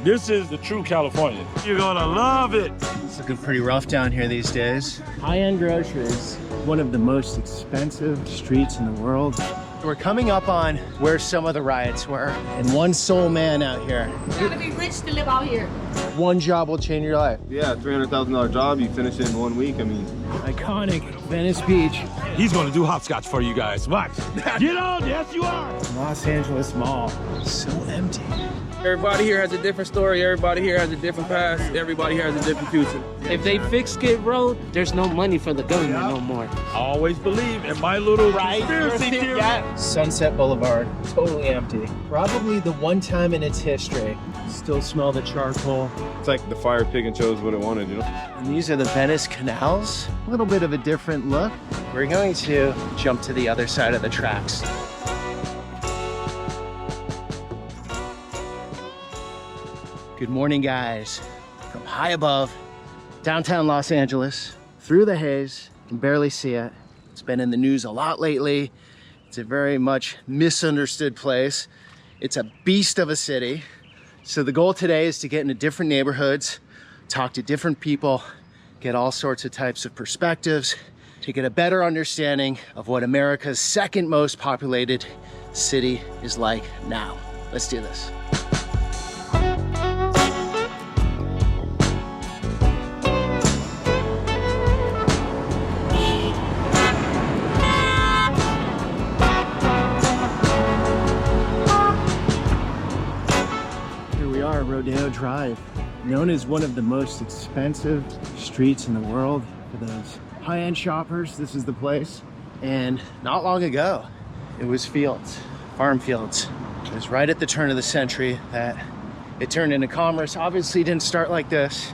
This is the true California. You're gonna love it. It's looking pretty rough down here these days. High-end groceries, one of the most expensive streets in the world. We're coming up on where some of the riots were, and one sole man out here. You gotta be rich to live out here. One job will change your life. Yeah, $300,000 job, you finish it in 1 week, I mean. Iconic Venice Beach. He's gonna do hopscotch for you guys. Watch. Get on, yes you are. Los Angeles Mall, so empty. Everybody here has a different story. Everybody here has a different past. Everybody here has a different future. If they fix Skid Row, there's no money for the government no more. I always believe in my little conspiracy theory. Sunset Boulevard, totally empty. Probably the one time in its history. Still smell the charcoal. It's like the fire pig and chose what it wanted, you know? And these are the Venice canals. A little bit of a different look. We're going to jump to the other side of the tracks. Good morning, guys. From high above, downtown Los Angeles, through the haze, you can barely see it. It's been in the news a lot lately. It's a very much misunderstood place. It's a beast of a city. So the goal today is to get into different neighborhoods, talk to different people, get all sorts of types of perspectives, to get a better understanding of what America's second most populated city is like now. Let's do this. Rodeo Drive, known as one of the most expensive streets in the world for those high-end shoppers. This is the place. And not long ago, it was fields, farm fields. It was right at the turn of the century that it turned into commerce. Obviously, it didn't start like this.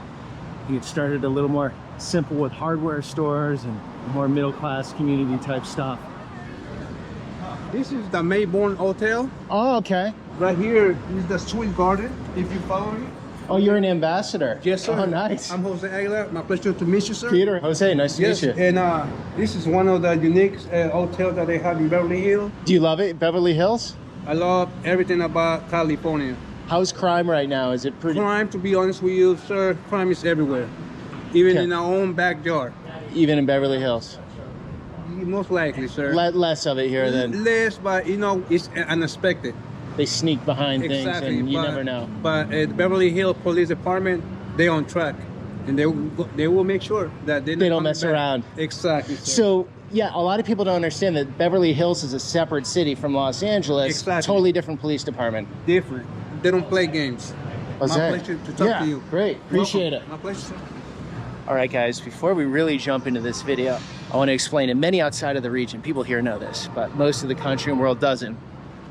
It started a little more simple with hardware stores and more middle-class community type stuff. This is the Mayborn Hotel. Oh, okay. Right here is the Sweet Garden, if you follow me. Oh, you're an ambassador. Yes, sir. Oh, nice. I'm Jose Aguilar. My pleasure to meet you, sir. Peter, Jose, nice to meet you. And this is one of the unique hotels that they have in Beverly Hills. Do you love it, Beverly Hills? I love everything about California. How's crime right now? Is it pretty? Crime, to be honest with you, sir, crime is everywhere. Even in our own backyard. Even in Beverly Hills? Most likely, sir. Less of it here then. Less, but you know, it's unexpected. They sneak behind things and you never know. But at the Beverly Hills Police Department, they're on track. And they will make sure that they don't mess around. Exactly, sir. So, yeah, a lot of people don't understand that Beverly Hills is a separate city from Los Angeles. Exactly. Totally different police department. Different. They don't play games. What's My that? pleasure to talk to you. Great. Appreciate it. My pleasure, sir. All right, guys, before we really jump into this video, I want to explain, and many outside of the region, people here know this, but most of the country and world doesn't.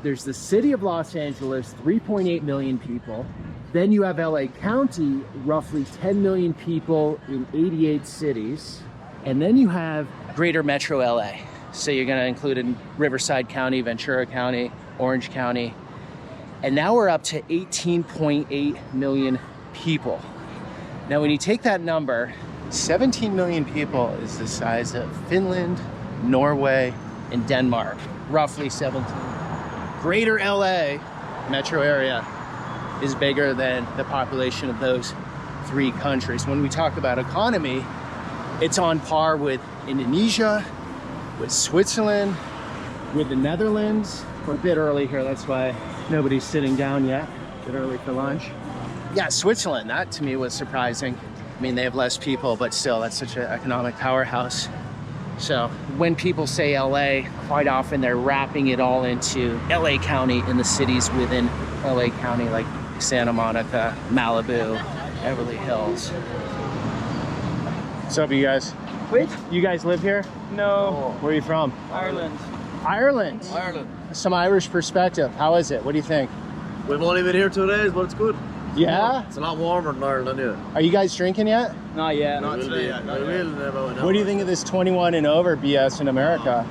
There's the city of Los Angeles, 3.8 million people. Then you have LA County, roughly 10 million people in 88 cities. And then you have greater metro LA. So you're going to include in Riverside County, Ventura County, Orange County. And now we're up to 18.8 million people. Now, when you take that number, 17 million people is the size of Finland, Norway, and Denmark, roughly 17. Greater LA metro area is bigger than the population of those three countries. When we talk about economy, it's on par with Indonesia, with Switzerland, with the Netherlands. We're a bit early here, that's why nobody's sitting down yet. Bit early for lunch. Yeah, Switzerland, that to me was surprising. I mean, they have less people, but still, that's such an economic powerhouse. So when people say LA, quite often they're wrapping it all into LA County and the cities within LA County, like Santa Monica, Malibu, Beverly Hills. What's up, you guys? Wait. You guys live here? No. Where are you from? Ireland. Ireland? Ireland. Some Irish perspective. How is it? What do you think? We've only been here 2 days, but it's good. Yeah? It's a lot warmer than Ireland, yeah. Are you guys drinking yet? Not yet. Not today. What do you think of this 21 and over BS in America?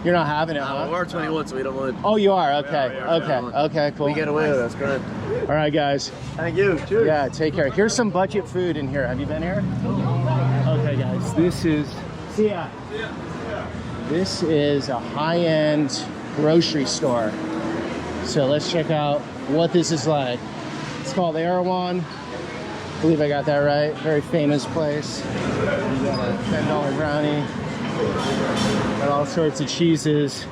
You're not having it, huh? We're 21, so we don't mind. Oh, you are? Okay. Okay, cool. We get away with it, that's great. All right, guys. Thank you. Cheers. Yeah, take care. Here's some budget food in here. Have you been here? Okay, guys. This is... See ya. This is a high-end grocery store. So let's check out what this is like. It's called Erewhon. I believe I got that right. Very famous place. You got a $10 brownie. Got all sorts of cheeses.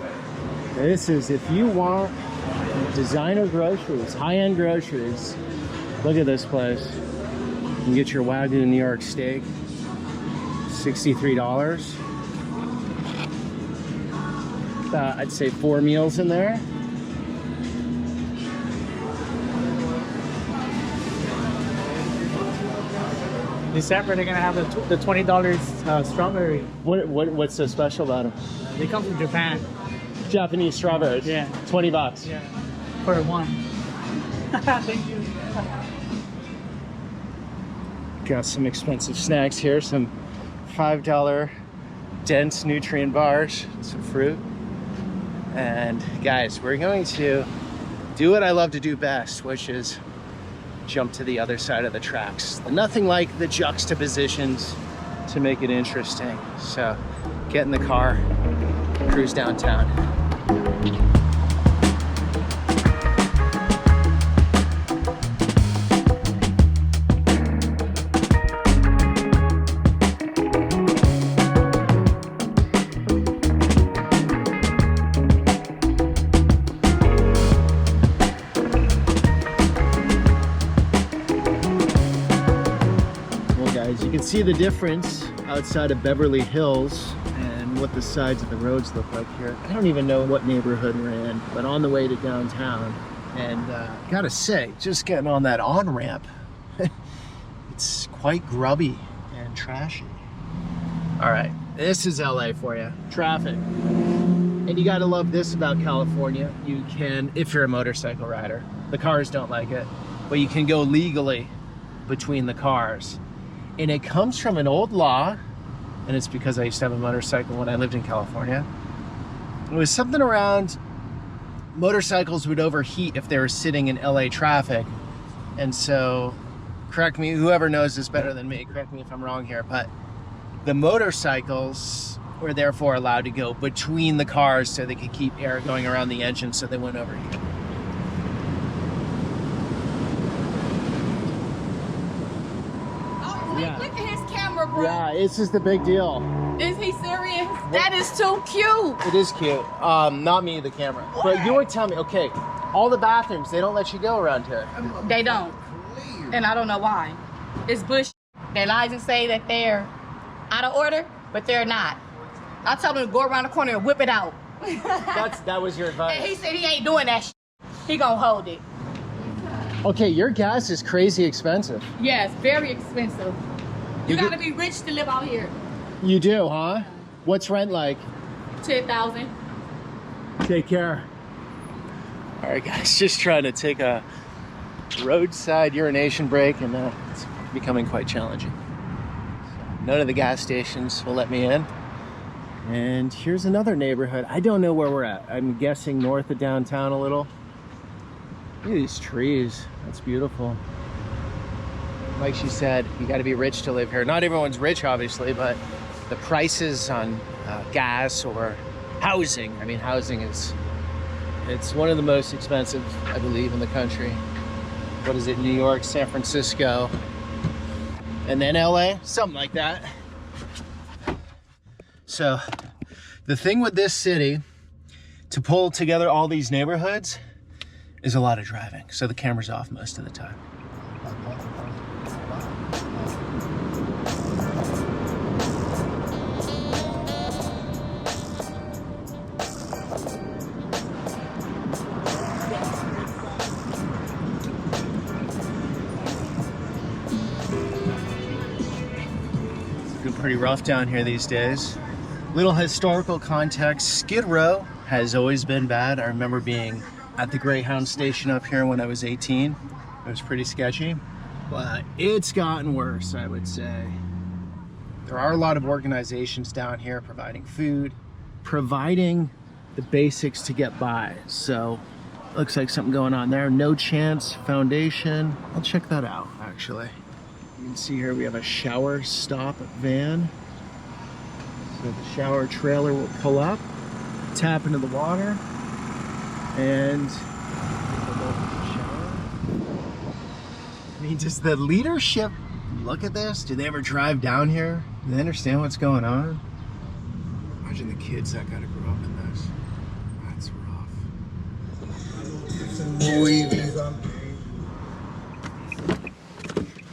This is, if you want designer groceries, high-end groceries, look at this place. You can get your Wagyu New York steak, $63. I'd say 4 meals in there. December they're gonna have the $20 strawberry. What's so special about them? They come from Japan. Japanese strawberries. Yeah. $20. Yeah. For one. Thank you. Got some expensive snacks here. Some $5 dense nutrient bars, some fruit. And guys, we're going to do what I love to do best, which is jump to the other side of the tracks. Nothing like the juxtapositions to make it interesting. So get in the car, cruise downtown. You can see the difference outside of Beverly Hills and what the sides of the roads look like here. I don't even know what neighborhood we're in, but on the way to downtown. And gotta say, just getting on that on-ramp, it's quite grubby and trashy. All right, this is LA for you. Traffic. And you gotta love this about California. You can, if you're a motorcycle rider, the cars don't like it, but you can go legally between the cars. And it comes from an old law, and it's because I used to have a motorcycle when I lived in California. It was something around motorcycles would overheat if they were sitting in LA traffic. And so, correct me, whoever knows this better than me, correct me if I'm wrong here, but the motorcycles were therefore allowed to go between the cars so they could keep air going around the engine so they wouldn't overheat. Yeah. Look at his camera, bro. Yeah, this is the big deal. Is he serious? That is too cute. It is cute. Not me, the camera. But you were telling me, okay, all the bathrooms, they don't let you go around here. They don't. And I don't know why. It's bush. They lies and say that they're out of order, but they're not. I told him to go around the corner and whip it out. That was your advice. And he said he ain't doing that. He gonna hold it. Okay, your gas is crazy expensive. Yes, very expensive. You gotta be rich to live out here. You do, huh? What's rent like? 10,000. Take care. All right, guys, just trying to take a roadside urination break, and it's becoming quite challenging. None of the gas stations will let me in. And here's another neighborhood. I don't know where we're at. I'm guessing north of downtown a little. Look at these trees. That's beautiful. Like she said, you got to be rich to live here. Not everyone's rich, obviously, but the prices on gas or housing, I mean, housing it's one of the most expensive, I believe, in the country. What is it, New York, San Francisco, and then LA? Something like that. So the thing with this city, to pull together all these neighborhoods, is a lot of driving. So the camera's off most of the time. It's been pretty rough down here these days. Little historical context, Skid Row has always been bad. I remember being at the Greyhound station up here when I was 18. It was pretty sketchy, but it's gotten worse, I would say. There are a lot of organizations down here providing food, providing the basics to get by. So looks like something going on there. No Chance Foundation. I'll check that out, actually. You can see here we have a shower stop van. So the shower trailer will pull up, tap into the water, and I mean, does the leadership look at this? Do they ever drive down here? Do they understand what's going on? Imagine the kids that gotta grow up in this. That's rough.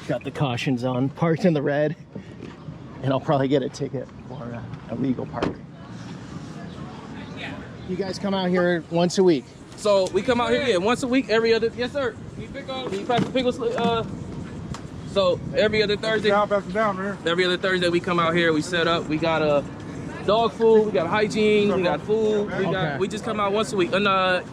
Got the cautions on, parked in the red, and I'll probably get a ticket for illegal parking. You guys come out here once a week? So we come out here, once a week, every other, yes sir. We pass the pickles, so every other Thursday. Every other Thursday we come out here, we set up, we got dog food, we got hygiene, we got food, we just come out once a week, and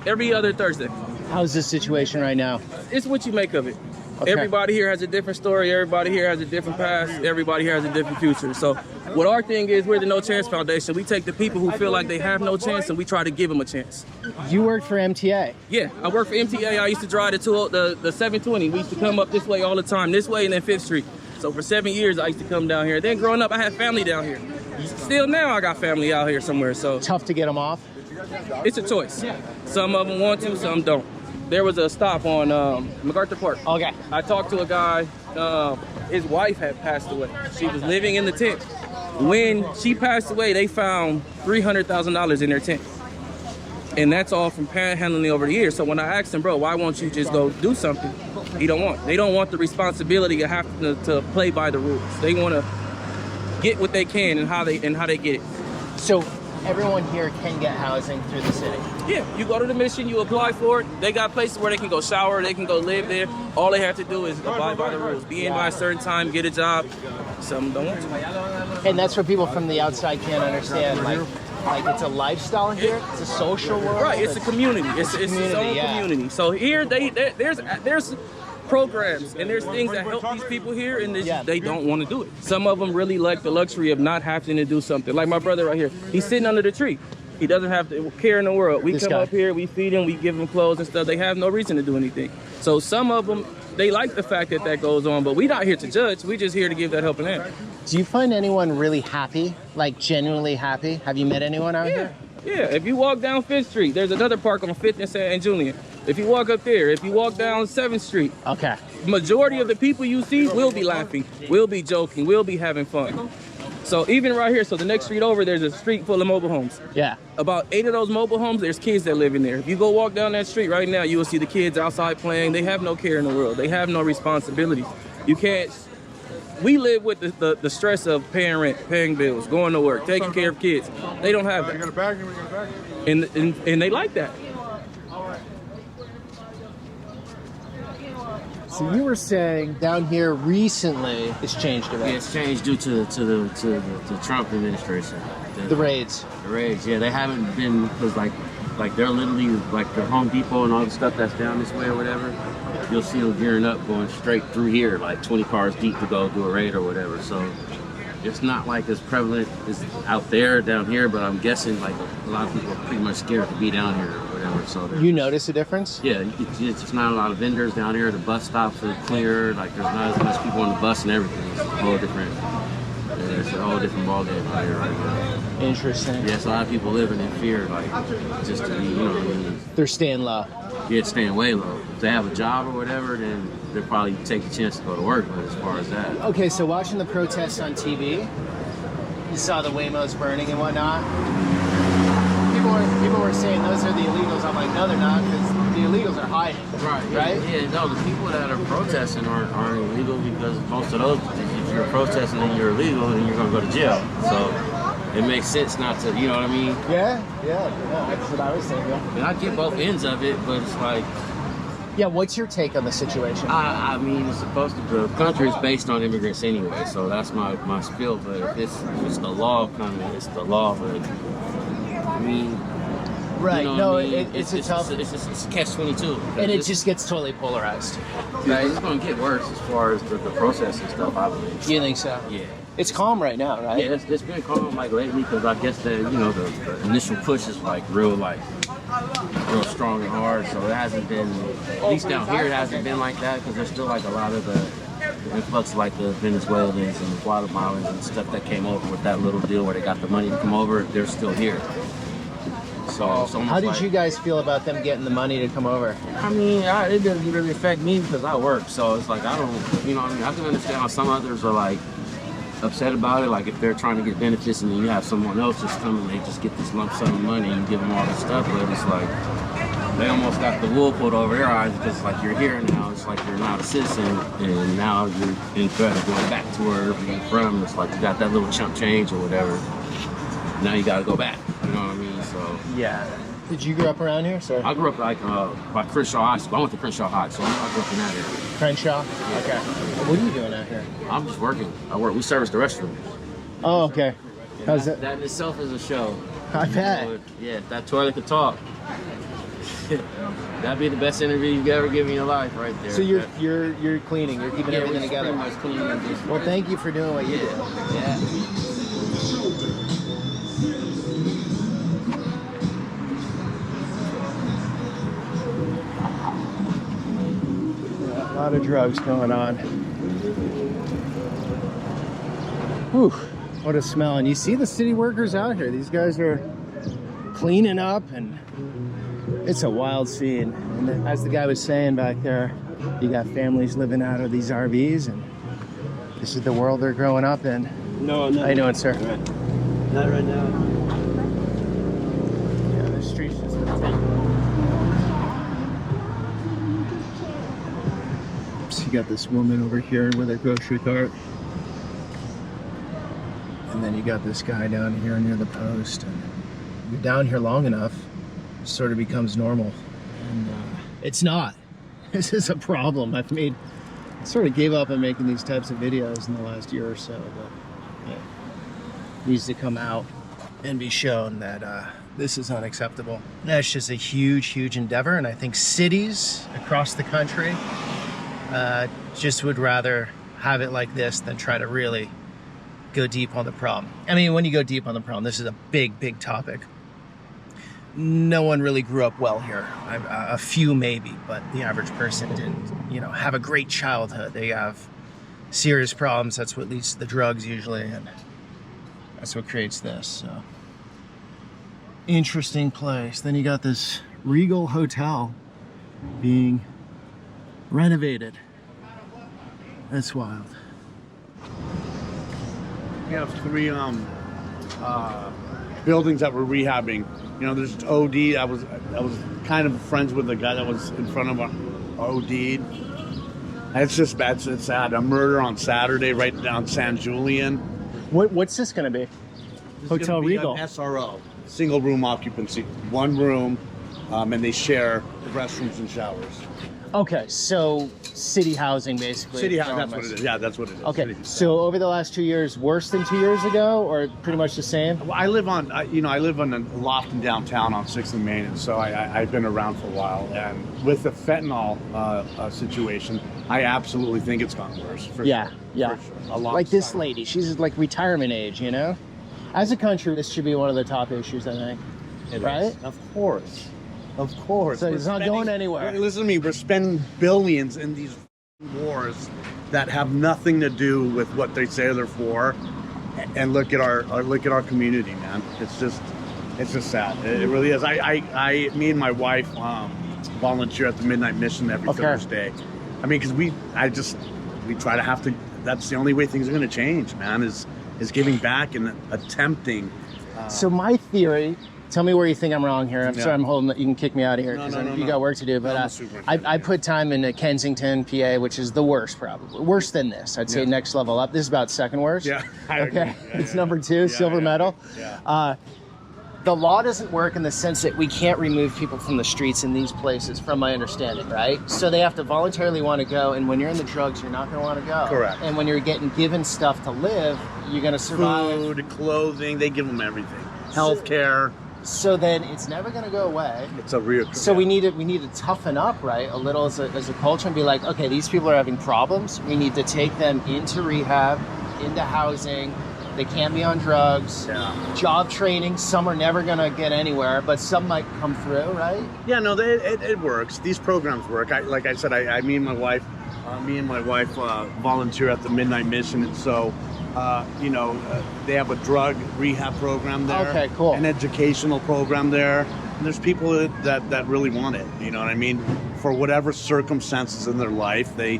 every other Thursday. How's this situation right now? It's what you make of it. Okay. Everybody here has a different story, everybody here has a different past, everybody here has a different future. So what our thing is, we're the No Chance Foundation. We take the people who feel like they have no chance and we try to give them a chance. You worked for MTA? Yeah, I worked for MTA. I used to drive the 720. We used to come up this way all the time, this way and then 5th Street. So for 7 years, I used to come down here. Then growing up, I had family down here. Still now, I got family out here somewhere. So tough to get them off? It's a choice. Some of them want to, some don't. There was a stop on MacArthur Park. Okay. I talked to a guy, his wife had passed away. She was living in the tent. When she passed away, they found $300,000 in their tent. And that's all from panhandling over the years. So when I asked him, bro, why won't you just go do something? They don't want the responsibility of having to play by the rules. They want to get what they can and how they get it. So everyone here can get housing through the city? Yeah, you go to the mission, you apply for it. They got places where they can go shower, they can go live there. All they have to do is abide by the rules. Be in by a certain time, get a job. Some don't want to. And that's what people from the outside can't understand. Like it's a lifestyle here. It's a social world. Right, it's a community. It's its own community. So here, there's programs and there's things that help these people here, and they don't want to do it. Some of them really like the luxury of not having to do something. Like my brother right here, he's sitting under the tree. He doesn't have to care in the world. We come up here, we feed him, we give him clothes and stuff. They have no reason to do anything. So some of them, they like the fact that goes on, but we're not here to judge. We're just here to give that helping hand. Do you find anyone really happy, like genuinely happy? Have you met anyone out here? Yeah, if you walk down 5th Street, there's another park on 5th and Julian. If you walk up there, if you walk down 7th Street, okay, majority of the people you see will be laughing, will be joking, will be having fun. So even right here, so the next street over, there's a street full of mobile homes. Yeah. About 8 of those mobile homes, there's kids that live in there. If you go walk down that street right now, you will see the kids outside playing. They have no care in the world. They have no responsibilities. You can't, we live with the stress of paying rent, paying bills, going to work, taking care of kids. They don't have that. And they like that. So you were saying down here recently it's changed a bit. Yeah, it's changed due to the Trump administration. The raids. The raids, yeah, they haven't been, because like they're literally like the Home Depot and all the stuff that's down this way or whatever. You'll see them gearing up, going straight through here, like 20 cars deep to go do a raid or whatever. So it's not like as prevalent as out there down here, but I'm guessing like a lot of people are pretty much scared to be down here or whatever. So you notice a difference? Yeah, it's just not a lot of vendors down here. The bus stops are clear. Like there's not as much people on the bus and everything. It's a whole different. It's a whole different ballgame out here right now. Interesting. Yeah, it's a lot of people living in fear, like just to be, you know what I mean? They're staying low. Yeah, it's staying way low. If they have a job or whatever, then they'll probably take the chance to go to work. But as far as that, okay, so watching the protests on TV, you saw the Waymos burning and whatnot. People were saying those are the illegals. I'm like, no, they're not, because the illegals are hiding. Right? Yeah, no, the people that are protesting aren't illegal, because most of those, if you're protesting and you're illegal, then you're going to go to jail. So it makes sense not to, you know what I mean? Yeah, that's what I was thinking. And I get both ends of it, but it's like... Yeah, what's your take on the situation? I mean, it's supposed to, the country is based on immigrants anyway, so that's my spiel, but if it's the law coming, it's the law, but I mean... Right, you know no, I mean? it's a tough... It's catch-22. And it just gets totally polarized. Right, it's going to get worse as far as the process and stuff, I believe. You think so? Yeah. It's calm right now, right? Yeah, it's been calm like lately, because I guess the initial push is like real strong and hard. So it hasn't been, at least down here, it hasn't been like that, because there's still like a lot of the influx of like the Venezuelans and the Guatemalans and stuff that came over with that little deal where they got the money to come over. They're still here. So it's almost How did like, you guys feel about them getting the money to come over? I mean, it doesn't really affect me because I work. So it's like, I don't, you know what I mean? I can understand how some others are like upset about it. Like if they're trying to get benefits and then you have someone else just come and they just get this lump sum of money and give them all this stuff. But it's like, they almost got the wool pulled over their eyes because like you're here now. It's like you're not a citizen and now you're in threat of going back to wherever you're from. It's like you got that little chump change or whatever. Now you got to go back. You know what I mean? So yeah. Did you grow up around here, sir? I grew up like by Crenshaw High School. I went to Crenshaw High, so I grew up in that area. Crenshaw? Yeah. Okay. What are you doing out here? I'm just working. We service the restroom. Oh, okay. Yeah, How's it? That in itself is a show. I bet. So, yeah, if that toilet could talk. That'd be the best interview you've ever given in your life, right there. So you're cleaning. You're keeping everything together. Pretty much cleaning and just Well, thank you for doing what you do. Yeah. A lot of drugs going on. Whew, what a smell. And you see the city workers out here. These guys are cleaning up and it's a wild scene. And as the guy was saying back there, you got families living out of these RVs and this is the world they're growing up in. No, no. How you doing, sir? Not right now. Yeah, the streets just been taken. So you got this woman over here with a grocery cart. And then you got this guy down here near the post. And you're down here long enough, it sort of becomes normal. And it's not. This is a problem. I sort of gave up on making these types of videos in the last year or so, but it needs to come out and be shown that this is unacceptable. That's just a huge, huge endeavor, and I think cities across the country just would rather have it like this than try to really go deep on the problem. I mean, when you go deep on the problem, this is a big, big topic. No one really grew up well here. A few maybe, but the average person didn't, have a great childhood. They have serious problems. That's what leads to the drugs usually, and that's what creates this. So, interesting place. Then you got this Regal Hotel being renovated. That's wild. We have 3 buildings that we're rehabbing. There's OD. I was kind of friends with the guy that was in front of OD'd. It's just bad. It's sad. A murder on Saturday right down San Julian. What's this going to be? Hotel Regal. SRO, single room occupancy, 1 room, and they share restrooms and showers. Okay, so city housing basically. City housing, that's what it is. Yeah, that's what it is. Okay, so over the last 2 years, worse than 2 years ago, or pretty much the same? Well, I live on a loft in downtown on 6th and Main, and so I've been around for a while. And with the fentanyl situation, I absolutely think it's gotten worse. Yeah. For sure. Like this lady, she's like retirement age, As a country, this should be one of the top issues, I think. Right? Of course. Of course. So it's not going anywhere. Listen to me, we're spending billions in these wars that have nothing to do with what they say they're for. And look at our community, man. It's just sad. It really is. Me and my wife volunteer at the Midnight Mission every Thursday. I mean, because we try to have to. That's the only way things are going to change, man. Is giving back and attempting. So my theory. Tell me where you think I'm wrong here. I'm sorry I'm holding it. You can kick me out of here because you got work to do. But I put time into Kensington, PA, which is the worst probably. Worse than this. I'd say next level up. This is about second worst. Yeah. It's number 2, silver medal. Yeah. The law doesn't work in the sense that we can't remove people from the streets in these places, from my understanding, right? So they have to voluntarily want to go, and when you're in the drugs, you're not going to want to go. Correct. And when you're getting given stuff to live, you're going to survive. Food, clothing, they give them everything. Healthcare. So then it's never going to go away. It's a real. So we need to toughen up, right, a little as a culture and be like, okay, these people are having problems. We need to take them into rehab, into housing. They can't be on drugs. Yeah. Job training. Some are never going to get anywhere, but some might come through, right? Yeah, no, it works. These programs work. Like I said, me and my wife Me and my wife volunteer at the Midnight Mission, and so they have a drug rehab program there. Okay, cool. An educational program there. And there's people that really want it. You know what I mean? For whatever circumstances in their life, they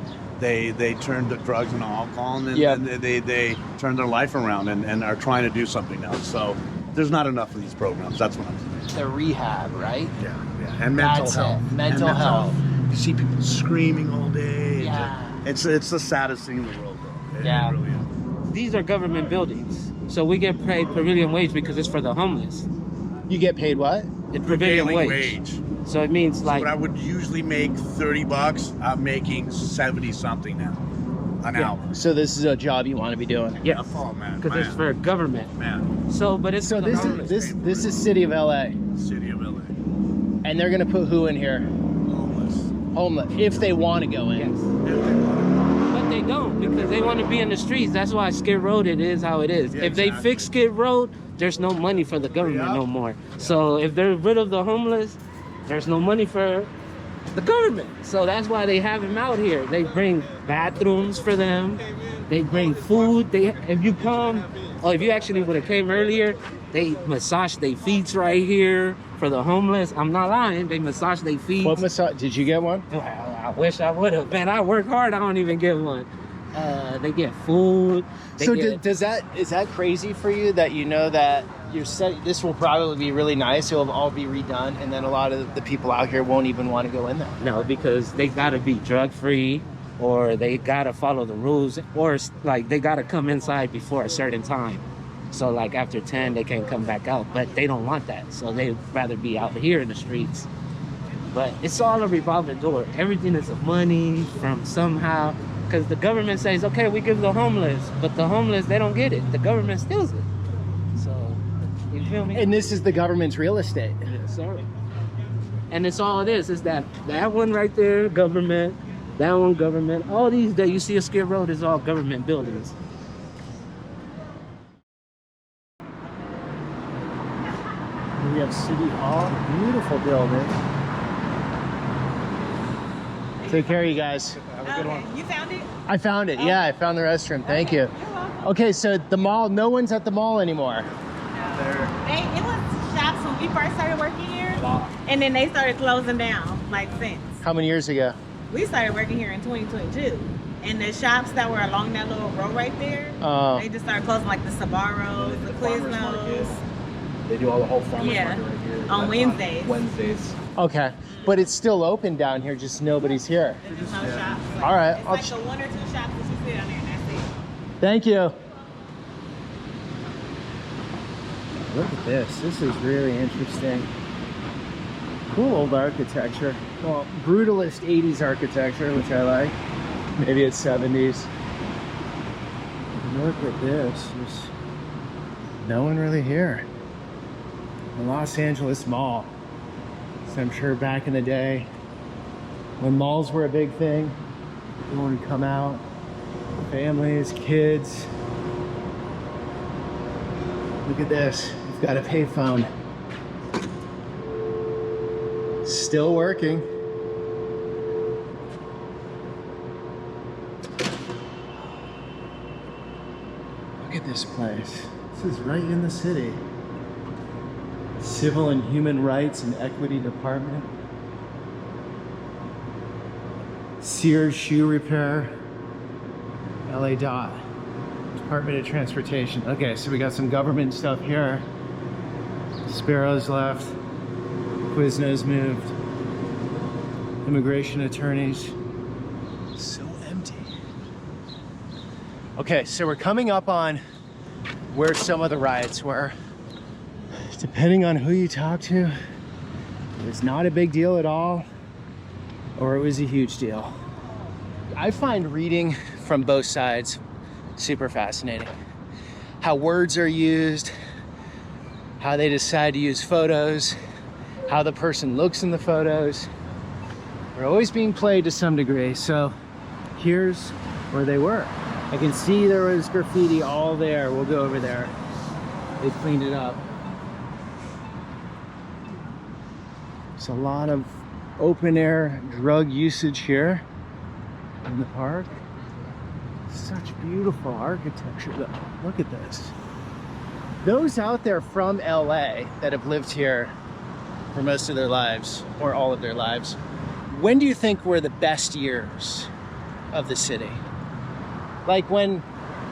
turn to drugs and alcohol, and they turn their life around and are trying to do something else. So there's not enough of these programs. That's what I'm saying. The rehab, right? Yeah. And mental health. Mental health. You see people screaming all day. Yeah. It's the saddest thing in the world, though. Yeah. It really is. These are government buildings, so we get paid prevailing wage because it's for the homeless. You get paid what? The prevailing wage. So it means like. But I would usually make $30. I'm making 70 something now, an hour. So this is a job you want to be doing. Yeah. Oh man. Because it's for government. Man. So, but it's So for the this homeless. is City of LA, City of LA. and they're gonna put who in here? Homeless, if they want to go in. Yes. But they don't because they want to be in the streets. That's why Skid Row it is how it is. Yeah, if they exactly. fix Skid Row, there's no money for the government no more. So if they're rid of the homeless, there's no money for the government. So that's why they have them out here. They bring bathrooms for them. They bring food. If you actually would have came earlier, they massage their feet right here for the homeless. I'm not lying. They massage their feet. What massage? Did you get one? Well, I wish I would have. Man, I work hard. I don't even get one. They get food. So is that crazy for you that you know that this will probably be really nice, it'll all be redone, and then a lot of the people out here won't even want to go in there? No, because they gotta be drug free, or they gotta follow the rules, or like they gotta come inside before a certain time. So like after 10, they can't come back out, but they don't want that. So they'd rather be out here in the streets. But it's all a revolving door. Everything is money from somehow, because the government says, okay, we give the homeless, but the homeless, they don't get it. The government steals it. So, you feel me? And this is the government's real estate. Yes, sir. And it's all it is that one right there, government, that one government. All these that you see a Skid Row is all government buildings. We have City Hall, beautiful building. Take care, you guys. Have a good one. You found it? I found it. Yeah, I found the restroom. Thank you. You're welcome. Okay, so the mall, no one's at the mall anymore. It was shops when we first started working here, and then they started closing down, like since. How many years ago? We started working here in 2022, and the shops that were along that little row right there, they just started closing, like the Sabaros, the Quiznos. They do all the whole farmers market right here. On Wednesdays. Wednesdays. Okay, but it's still open down here, just nobody's here. There's no shops. Like, All right, it's like the one or two shops that you see down there, and that's it. Thank you. Look at this. This is really interesting. Cool old architecture. Well, brutalist 80s architecture, which I like. Maybe it's 70s. Look at this. There's no one really here. The Los Angeles Mall. So I'm sure back in the day, when malls were a big thing, people would come out, families, kids. Look at this. We've got a payphone. Still working. Look at this place. This is right in the city. Civil and Human Rights and Equity Department. Sears Shoe Repair. LA Dot. Department of Transportation. Okay, so we got some government stuff here. Sparrows left. Quiznos moved. Immigration attorneys. So empty. Okay, so we're coming up on where some of the riots were. Depending on who you talk to, it was not a big deal at all, or it was a huge deal. I find reading from both sides super fascinating. How words are used, how they decide to use photos, how the person looks in the photos. They're always being played to some degree. So here's where they were. I can see there was graffiti all there. We'll go over there. They cleaned it up. There's a lot of open air drug usage here. in the park. Such beautiful architecture though. Look at this. Those out there from LA that have lived here for most of their lives, or all of their lives, when do you think were the best years of the city? Like when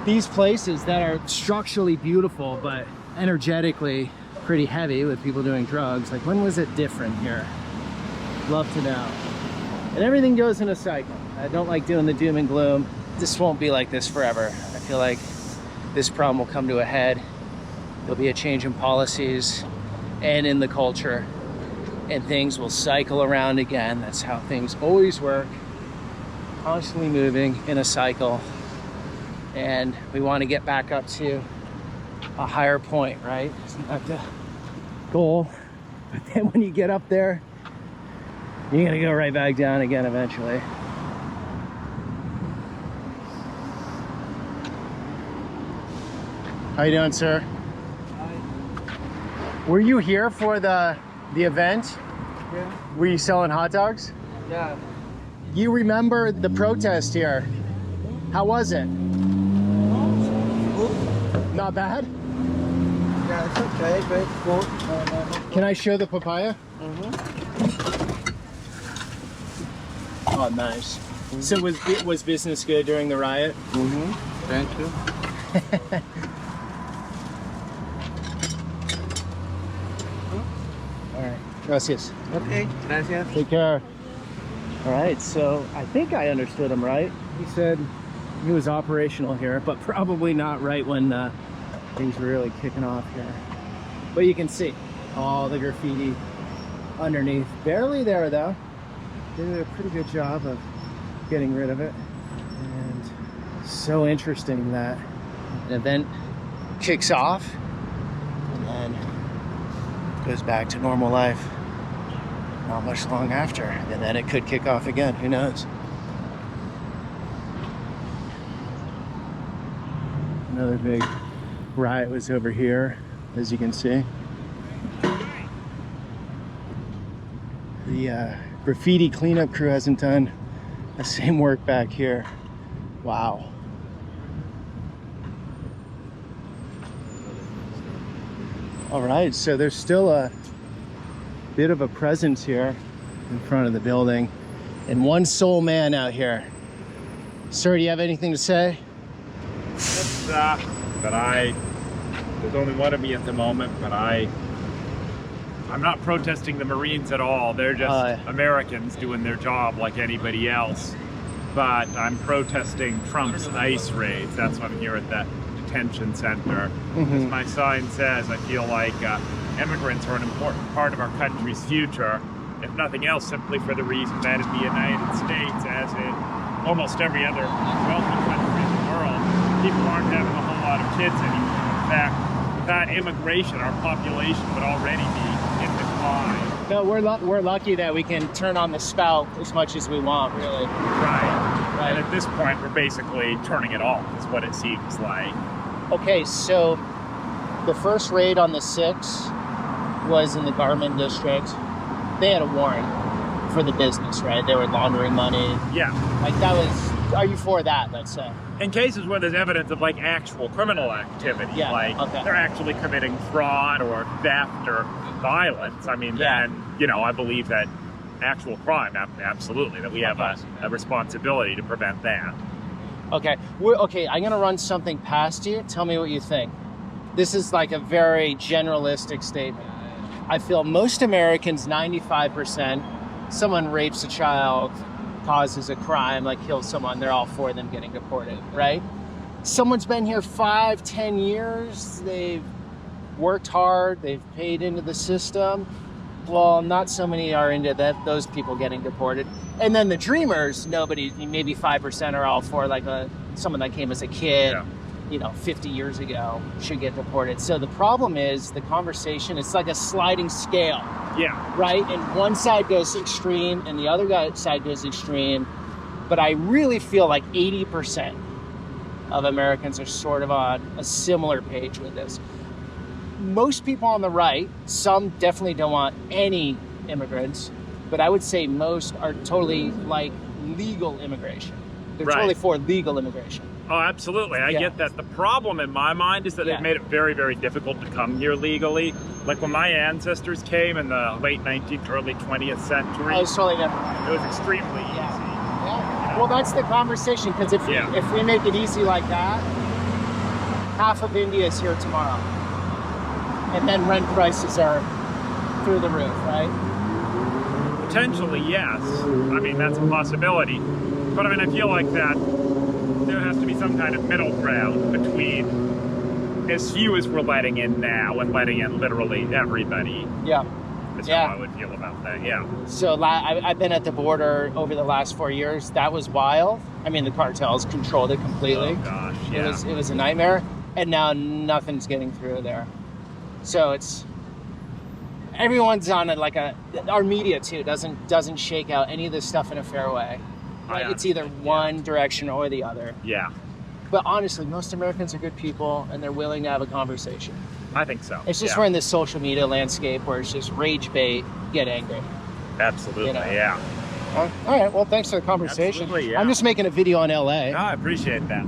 these places that are structurally beautiful but energetically pretty heavy with people doing drugs, like when was it different here? Love to know. And everything goes in a cycle. I don't like doing the doom and gloom. This won't be like this forever. I feel like this problem will come to a head. There'll be a change in policies and in the culture, and things will cycle around again. That's how things always work, constantly moving in a cycle. And we want to get back up to a higher point, right? Isn't that the goal? But then when you get up there, you're gonna go right back down again eventually. How you doing, sir? Hi. Were you here for the event? Yeah. Were you selling hot dogs? Yeah. You remember the protest here? How was it? Not bad? Yeah, it's okay, but it's good. Can I show the papaya? Oh, nice. So was business good during the riot? Thank you. All right. Gracias. Okay, gracias. Take care. All right, so I think I understood him right. He said he was operational here, but probably not right when things were really kicking off here. But you can see all the graffiti underneath. Barely there though. They did a pretty good job of getting rid of it. And so interesting that an event kicks off and then goes back to normal life not much long after, and then it could kick off again. Who knows? Another big riot was over here, as you can see. The graffiti cleanup crew hasn't done the same work back here. Wow. All right, so there's still a bit of a presence here in front of the building, and one sole man out here. Sir, do you have anything to say? There's only one of me at the moment, but I'm not protesting the Marines at all. They're just Americans doing their job like anybody else. But I'm protesting Trump's ICE raids. That's why I'm here at that detention center. As my sign says, I feel like immigrants are an important part of our country's future, if nothing else, simply for the reason that in the United States, as in almost every other wealthy country in the world, people aren't having a whole lot of kids anymore. In fact, without immigration, our population would already be in decline. No, we're lucky that we can turn on the spout as much as we want, really. Right. And at this point, we're basically turning it off, is what it seems like. Okay, so the first raid on the 6th was in the garment district. They had a warrant for the business, right? They were laundering money. Yeah. Like that was, are you for that, let's say? In cases where there's evidence of like actual criminal activity, like they're actually committing fraud or theft or violence, I mean, then, you know, I believe that actual crime, absolutely, that we have a responsibility to prevent that. Okay, okay, I'm gonna run something past you. Tell me what you think. This is like a very generalistic statement. I feel most Americans, 95%, someone rapes a child, causes a crime, like kills someone, they're all for them getting deported, right? Someone's been here 5-10 years, they've worked hard, they've paid into the system. Well, not so many are into that, those people getting deported. And then the dreamers, nobody, maybe 5% are all for like someone that came as a kid, you know, 50 years ago should get deported. So the problem is the conversation, it's like a sliding scale. Yeah. Right? And one side goes extreme and the other side goes extreme. But I really feel like 80% of Americans are sort of on a similar page with this. Most people on the right, some definitely don't want any immigrants, but I would say most are totally like legal immigration. They're Right. totally for legal immigration. Oh, absolutely. I get that. The problem in my mind is that they've made it very, very difficult to come here legally. Like when my ancestors came in the late 19th, early 20th century, Oh, it's totally different. it was extremely easy. Yeah. Well, that's the conversation, because if we make it easy like that, half of India is here tomorrow. And then rent prices are through the roof, right? Potentially, yes. I mean, that's a possibility. But I mean, I feel like that there has to be some kind of middle ground between as few as we're letting in now and letting in literally everybody. Yeah. That's how I would feel about that, yeah. So I've been at the border over the last 4 years. That was wild. I mean, the cartels controlled it completely. Oh gosh, yeah. It was a nightmare. And now nothing's getting through there. So everyone's on it like our media too doesn't shake out any of this stuff in a fair way. Right? It's either one direction or the other. Yeah. But honestly, most Americans are good people and they're willing to have a conversation. I think so. It's just we're in this social media landscape where it's just rage bait, get angry. Absolutely, yeah. All right, well, thanks for the conversation. Absolutely, yeah. I'm just making a video on LA. No, I appreciate that.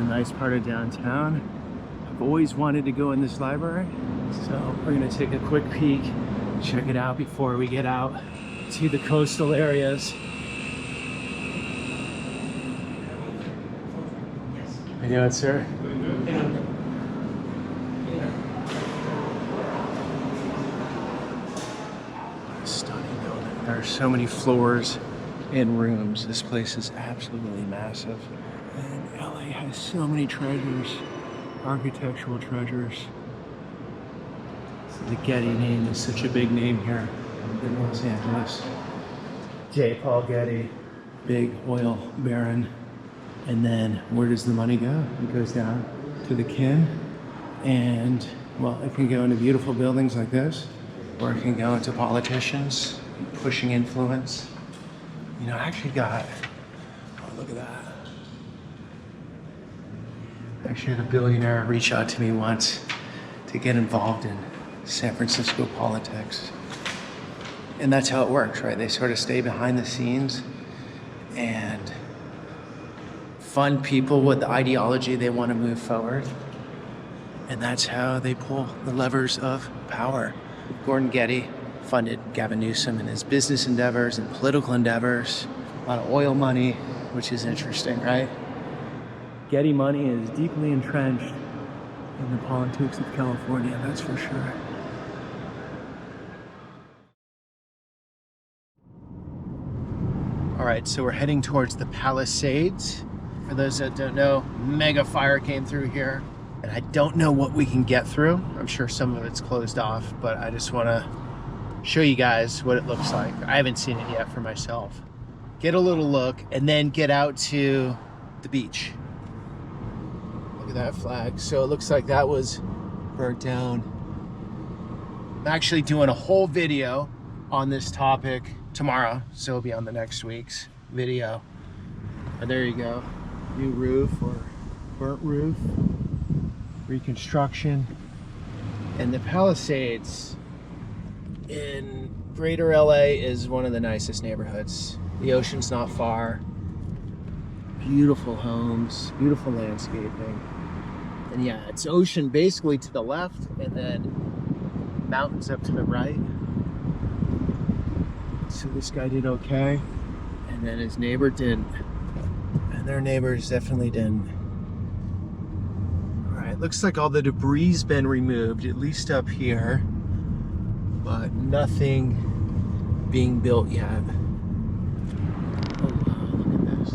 Nice part of downtown. I've always wanted to go in this library, so we're gonna take a quick peek, check it out before we get out to the coastal areas. How you doing, sir? Stunning building. There are so many floors and rooms. This place is absolutely massive. And LA has so many treasures, architectural treasures. The Getty name is such a big name here in Los Angeles. J. Paul Getty, big oil baron. And then where does the money go? It goes down to the kin. And well, it can go into beautiful buildings like this, or it can go into politicians pushing influence. You know, I actually got, oh, look at that. Actually had a billionaire reach out to me once to get involved in San Francisco politics. And that's how it works, right? They sort of stay behind the scenes and fund people with the ideology they want to move forward. And that's how they pull the levers of power. Gordon Getty funded Gavin Newsom in his business endeavors and political endeavors. A lot of oil money, which is interesting, right? Getty money is deeply entrenched in the politics of California, that's for sure. All right, so we're heading towards the Palisades. For those that don't know, mega fire came through here. And I don't know what we can get through. I'm sure some of it's closed off, but I just wanna show you guys what it looks like. I haven't seen it yet for myself. Get a little look and then get out to the beach. Look at that flag. So it looks like that was burnt down. I'm actually doing a whole video on this topic tomorrow, so it'll be on the next week's video. And there you go. New roof or burnt roof. Reconstruction. And the Palisades in Greater LA is one of the nicest neighborhoods. The ocean's not far. Beautiful homes, beautiful landscaping. And yeah, it's ocean basically to the left and then mountains up to the right. So this guy did okay. And then his neighbor didn't. And their neighbors definitely didn't. All right, looks like all the debris's been removed, at least up here. But nothing being built yet. Oh wow, look at this.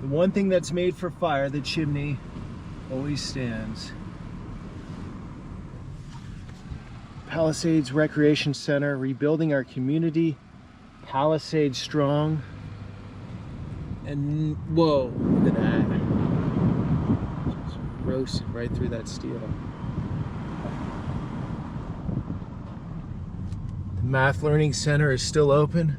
The one thing that's made for fire, the chimney, always stands. Palisades Recreation Center, rebuilding our community Palisade strong. And whoa, look at that. Just roasted right through that steel. The Math Learning Center is still open.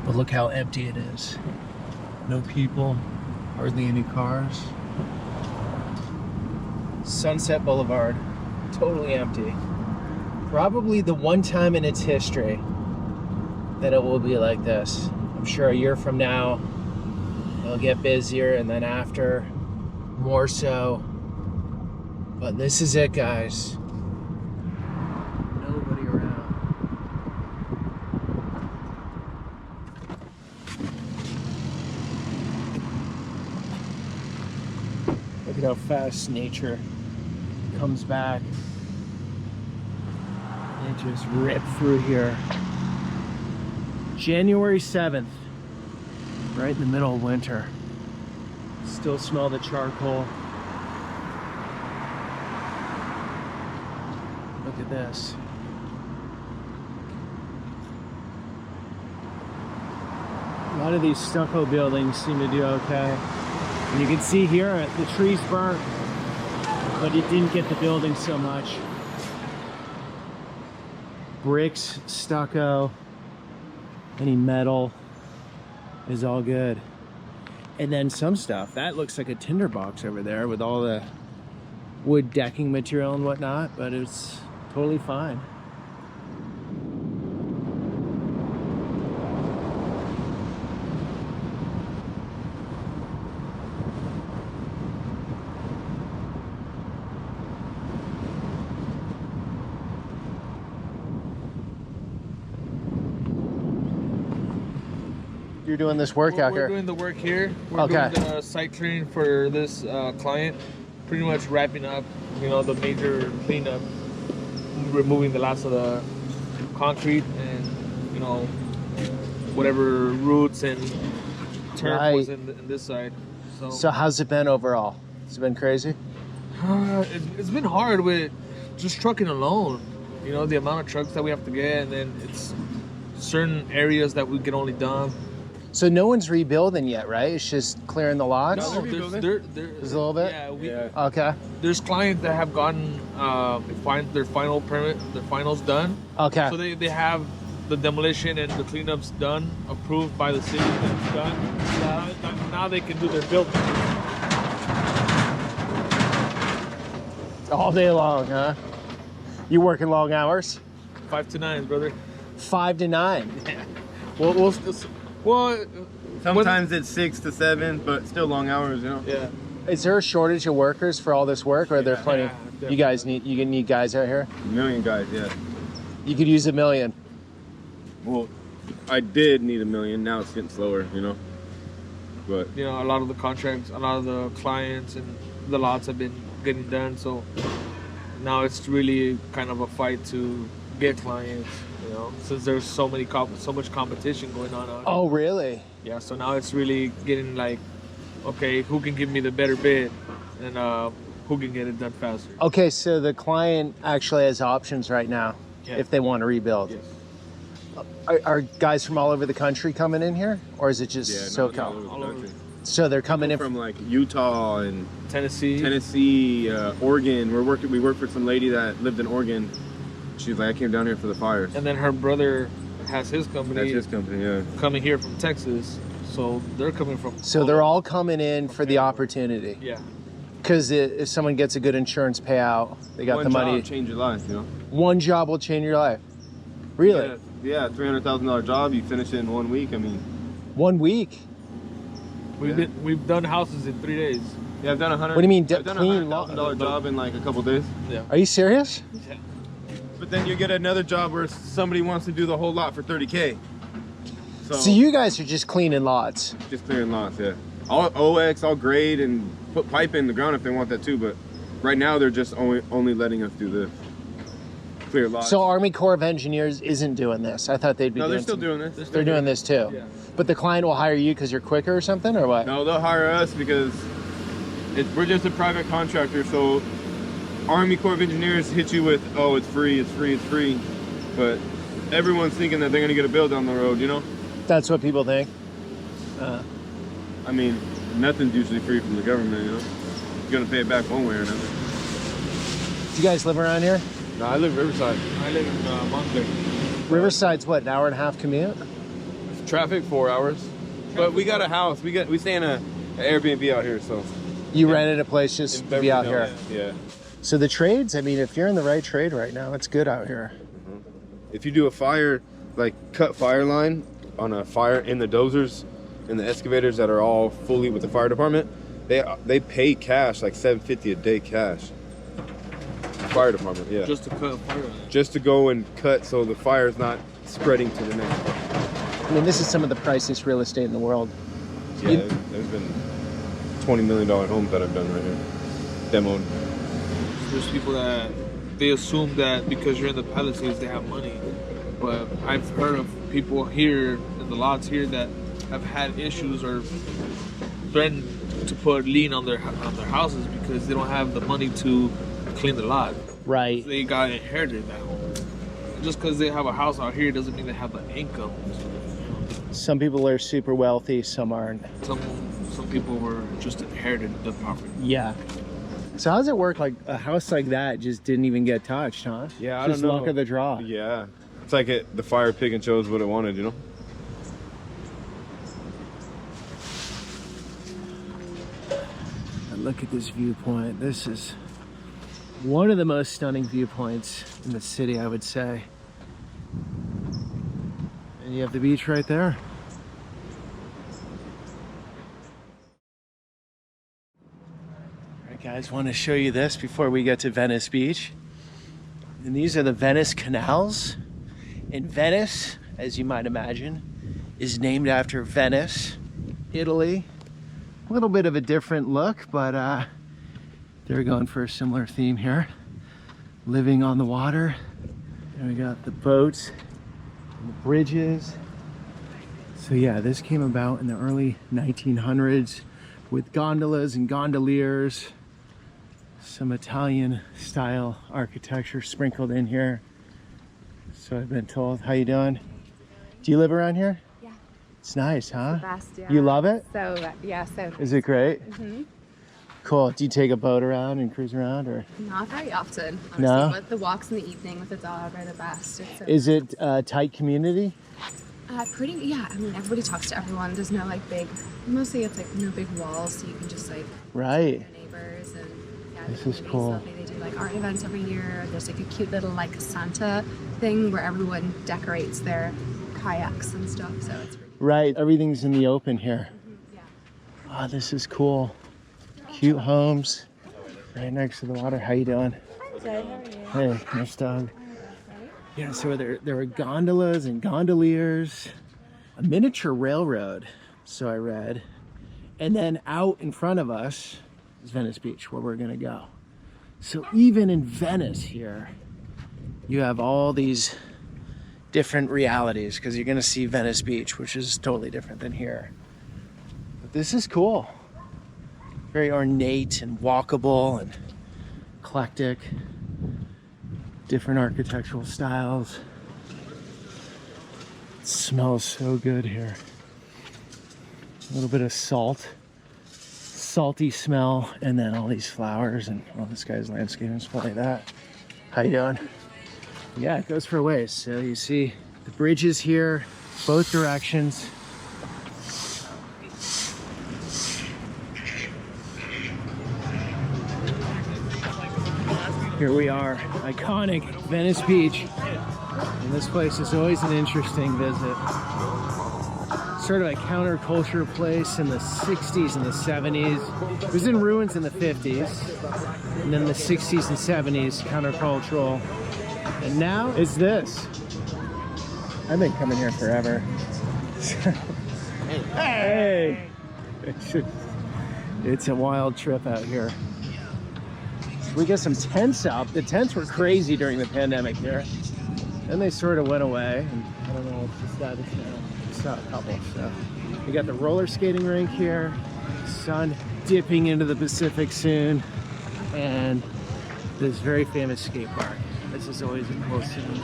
But look how empty it is. No people, hardly any cars. Sunset Boulevard, totally empty. Probably the one time in its history that it will be like this. I'm sure a year from now, it'll get busier, and then after, more so. But this is it, guys. Nobody around. Look at how fast nature comes back. It just ripped through here. January 7th, right in the middle of winter. Still smell the charcoal. Look at this. A lot of these stucco buildings seem to do okay. And you can see here, the trees burnt, but it didn't get the building so much. Bricks, stucco, any metal is all good. And then some stuff, that looks like a tinderbox over there with all the wood decking material and whatnot, but it's totally fine. You're doing this work out here? We're doing the work here. We're doing the site cleaning for this client. Pretty much wrapping up, you know, the major cleanup, removing the last of the concrete and, you know, whatever roots and turf was in this side. So how's it been overall? Has it been crazy? It's been hard with just trucking alone. You know, the amount of trucks that we have to get, and then it's certain areas that we can only dump. So no one's rebuilding yet, right? It's just clearing the lots? No, there's a little bit? Yeah. Okay. There's clients that have gotten their final permit, their finals done. Okay. So they have the demolition and the cleanups done, approved by the city, that's done. Now they can do their building. All day long, huh? You working long hours? 5 to 9, brother. 5 to 9? Yeah. Well, sometimes it's 6 to 7, but still long hours, you know. Yeah. Is there a shortage of workers for all this work, or are there plenty? Yeah, you need guys out here? A million guys, yeah. You could use 1 million. Well, I did need 1 million. Now it's getting slower, you know. But you know, a lot of the contracts, a lot of the clients and the lots have been getting done, so now it's really kind of a fight to get clients. You know, since there's so much competition going on out here. Oh, really? Yeah, so now it's really getting like, okay, who can give me the better bid, and who can get it done faster. Okay, so the client actually has options right now if they want to rebuild. Yes. Are guys from all over the country coming in here, or is it just SoCal? all over the country. So they're coming in from like Utah and Tennessee, Oregon. We work for some lady that lived in Oregon. She's like, I came down here for the fires. And then her brother has his company. That's his company, yeah. Coming here from Texas, so they're coming from. So they're all coming in for the opportunity. Yeah. Because if someone gets a good insurance payout, they got the money. One job change your life, you know. One job will change your life. Really? Yeah, $300,000 job. You finish it in 1 week. I mean. 1 week. We've done houses in 3 days. Yeah, I've done $100,000. What do you mean I've done $100,000 job in like a couple days. Yeah. Are you serious? Yeah. But then you get another job where somebody wants to do the whole lot for $30K. So you guys are just cleaning lots. Just clearing lots, yeah. All OX, all grade, and put pipe in the ground if they want that too. But right now they're just only letting us do this. clear lots. So Army Corps of Engineers isn't doing this. I thought they'd be. No, they're doing still doing this. They're doing this too. Yeah. But the client will hire you because you're quicker or something, or what? No, they'll hire us because we're just a private contractor. So Army Corps of Engineers hit you with, oh, it's free, it's free, it's free. But everyone's thinking that they're going to get a bill down the road, you know? That's what people think. I mean, nothing's usually free from the government, you know? You're going to pay it back one way or another. Do you guys live around here? No, I live Riverside. I live in Montclair. Riverside's what, an hour and a half commute? Traffic, 4 hours. But we got a house. We stay in an Airbnb out here, so. You rented a place just to be out here? Yeah. So the trades, I mean, if you're in the right trade right now, it's good out here. If you do a fire, like cut fire line on a fire in the dozers and the excavators that are all fully with the fire department, they pay cash, like $750 a day cash. Fire department, yeah. Just to cut a fire line. Just to go and cut so the fire's not spreading to the next part. I mean, this is some of the priciest real estate in the world. Yeah, there's been $20 million homes that I've done right here. Demoed. There's people that they assume that because you're in the Palisades they have money, but I've heard of people here in the lots here that have had issues or threatened to put lien on their houses because they don't have the money to clean the lot. Right. So they got inherited that home. Just because they have a house out here doesn't mean they have the income. Some people are super wealthy, some aren't. Some people were just inherited the property. Yeah. So how does it work? Like a house like that just didn't even get touched, huh? Yeah, I just don't know. luck of the draw. Yeah. It's like the fire pig and chose what it wanted, you know? And look at this viewpoint. This is one of the most stunning viewpoints in the city, I would say. And you have the beach right there. All right, guys, want to show you this before we get to Venice Beach. And these are the Venice canals. And Venice, as you might imagine, is named after Venice, Italy. A little bit of a different look, but they're going for a similar theme here. Living on the water. And we got the boats and the bridges. So yeah, this came about in the early 1900s with gondolas and gondoliers. Some Italian style architecture sprinkled in here. So I've been told. How you doing? Do you live around here? Yeah. It's nice, huh? It's the best, yeah. You love it? So, yeah, so. Is it great? Mm-hmm. Cool. Do you take a boat around and cruise around, or? Not very often, honestly. No? But the walks in the evening with the dog are the best. Is it a tight community? Pretty, yeah. I mean, everybody talks to everyone. There's no like big, mostly it's like no big walls, so you can just like right. talk to your neighbors and yeah. This is cool. Lovely. They do like art events every year. There's like a cute little like Santa thing where everyone decorates their kayaks and stuff. So it's really right. Everything's in the open here. yeah. Oh, this is cool. Cute homes right next to the water. How you doing? Hi, Jay. How are you? Hey, nice dog. Yeah, so there were gondolas and gondoliers, a miniature railroad, so I read. And then out in front of us is Venice Beach, where we're gonna go. So even in Venice here, you have all these different realities because you're gonna see Venice Beach, which is totally different than here. But this is cool. Very ornate and walkable and eclectic. Different architectural styles. It smells so good here. A little bit of salt, salty smell, and then all these flowers and all this guy's landscaping, stuff like that. How you doing? Yeah, it goes for a ways. So you see the bridges here, both directions. Here we are, iconic Venice Beach. And this place is always an interesting visit. Sort of a counterculture place in the 60s and the 70s. It was in ruins in the 50s. And then the 60s and 70s, countercultural. And now it's this. I've been coming here forever. Hey! It's a wild trip out here. We got some tents up. The tents were crazy during the pandemic here. And they sort of went away. And I don't know what's the status now. It's not a couple. So we got the roller skating rink here. Sun dipping into the Pacific soon. And this very famous skate park. This is always a cool scene.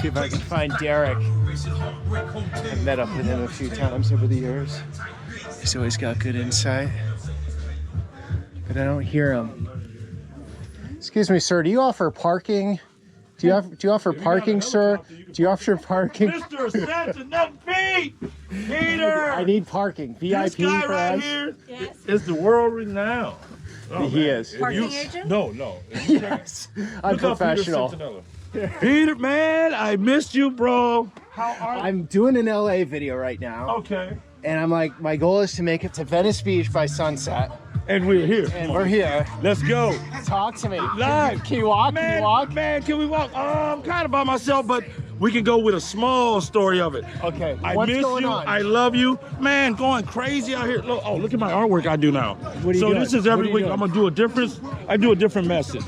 See if I can find Derek. I've met up with him a few times over the years. He's always got good insight, but I don't hear him. Excuse me, sir. Do you offer parking? Do you offer parking, sir? Do you offer parking? Mr. Santenello, Peter! I need parking. VIP this guy for right us. here is the world renowned. Oh, He is. Parking agent? No. Yes, I'm professional. Peter, man, I missed you, bro. I'm doing an LA video right now. Okay. And I'm like, my goal is to make it to Venice Beach by sunset. And we're here. And we're here. Let's go. Talk to me. Live. Can you walk? Man, can you walk? Man, can we walk? I'm kind of by myself, but we can go with a small story of it. Okay. I What's miss going you. on? I love you. Man, going crazy out here. Look at my artwork I do now. What are you so doing? this is every What are you week. doing? I'm going to do a different, I do a different message.